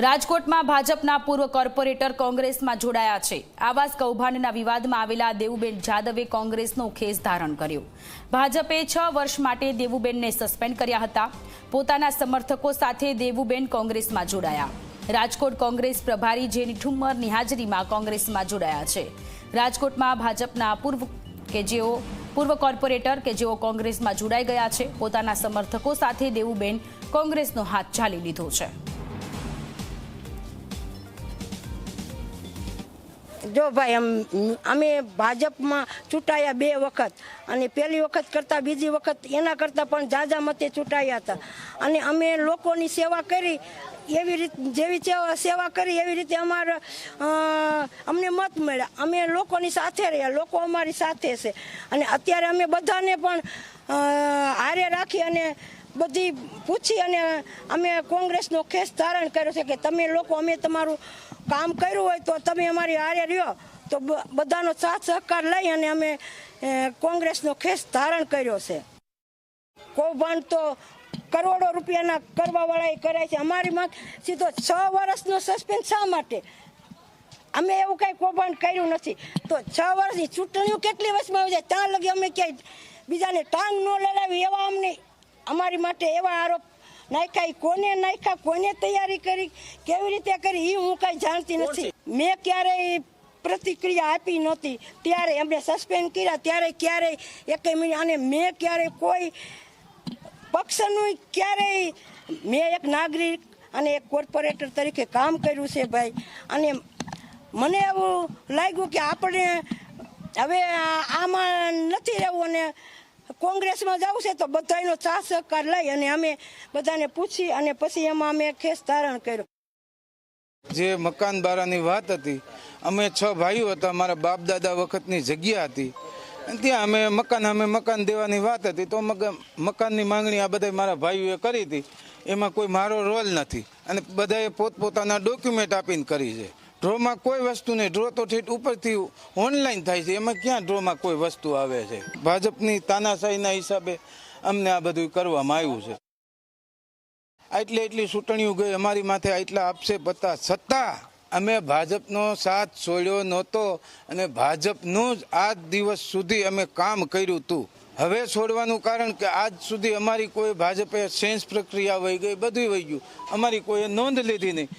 રાજકોટમાં ભાજપના પૂર્વ કોર્પોરેટર કોંગ્રેસમાં જોડાયા છે। આવાસ કૌભાંડના વિવાદમાં આવેલા દેવુબેન જાદવે કોંગ્રેસનો ખેસ ધારણ કર્યો। ભાજપે 6 વર્ષ માટે દેવુબેનને સસ્પેન્ડ કર્યા હતા। પોતાના સમર્થકો સાથે દેવુબેન કોંગ્રેસમાં જોડાયા। રાજકોટ કોંગ્રેસ પ્રભારી જેની ઠુમ્મરની હાજરીમાં કોંગ્રેસમાં જોડાયા છે। રાજકોટમાં ભાજપના પૂર્વ કોર્પોરેટર કે જેઓ કોંગ્રેસમાં જોડાઈ ગયા છે, પોતાના સમર્થકો સાથે દેવુબેન કોંગ્રેસનો હાથ ઝાલી લીધો છે। જો ભાઈ અમે ભાજપમાં ચૂંટાયા 2 વખત અને પહેલી વખત કરતાં બીજી વખત એના કરતાં પણ ઝાઝા મતે ચૂંટાયા હતા અને અમે લોકોની સેવા કરી એવી રીતે જેવી સેવા કરી એવી રીતે અમને મત મળ્યા। અમે લોકોની સાથે રહ્યા, લોકો અમારી સાથે છે અને અત્યારે અમે બધાને પણ હારે રાખી અને બધી પૂછી અને અમે કોંગ્રેસનો ખેસ ધારણ કર્યો છે કે તમે લોકો અમે તમારું કામ કર્યું હોય તો તમે અમારી હારે રહ્યો, તો બધાનો સાથ સહકાર લઈ અને અમે કોંગ્રેસનો ખેસ ધારણ કર્યો છે। કૌભાંડ તો કરોડો રૂપિયાના કરવાવાળાએ કરે છે। અમારી માં સીધો 6 વર્ષનો સસ્પેન્ડ શા માટે? અમે એવું કાંઈ કૌભાંડ કર્યું નથી, તો 6 વર્ષની ચૂંટણીઓ કેટલી વર્ષમાં આવી જાય ત્યાં લગી અમે ક્યાંય બીજાને ટાંગ ન લડાવી એવા અમને અમારી માટે એવા આરોપ નાખ્યા। કોને નાખ્યા, કોને તૈયારી કરી, કેવી રીતે કરી એ હું કાંઈ જાણતી નથી। મેં ક્યારેય પ્રતિક્રિયા આપી નહોતી, ત્યારે એમને સસ્પેન્ડ કર્યા ત્યારે ક્યારેય 1 મિનિટ અને મેં ક્યારેય કોઈ પક્ષનું ક્યારેય મેં એક નાગરિક અને એક કોર્પોરેટર તરીકે કામ કર્યું છે ભાઈ। અને મને એવું લાગ્યું કે આપણે હવે આમાં નથી રહેવું અને કોંગ્રેસમાં જવું છે, તો બધાનો સાથ સહકાર લઈ અને અમે બધાને પૂછી અને પછી એમાં અમે ખેસ ધારણ કર્યો। જે મકાન બારાની વાત હતી, અમે 6 ભાઈઓ હતા, મારા બાપ દાદા વખતની જગ્યા હતી, ત્યાં અમે મકાન દેવાની વાત હતી, તો મકાનની માંગણી આ બધા મારા ભાઈઓએ કરી હતી। એમાં કોઈ મારો રોલ નથી અને બધાએ પોતપોતાના ડોક્યુમેન્ટ આપીને કરી છે। ડ્રોમાં કોઈ વસ્તુ નહીં, ડ્રો તો ઠીક ઉપરથી ઓનલાઈન થાય છે, એમાં ક્યાં ડ્રોમાં કોઈ વસ્તુ આવે છે? ભાજપની તાનાશાહીના હિસાબે અમને આ બધું કરવામાં આવ્યું છે। એટલી ચૂંટણીઓ ગઈ, અમારી માથે આટલા આક્ષેપ હતા છતાં અમે ભાજપનો સાથ છોડ્યો નહોતો અને ભાજપનું જ આજ દિવસ સુધી અમે કામ કર્યું હતું। હવે છોડવાનું કારણ કે આજ સુધી અમારી કોઈ ભાજપે સેન્સ પ્રક્રિયા વહી ગઈ, બધું વહી ગયું, અમારી કોઈએ નોંધ લીધી નહીં।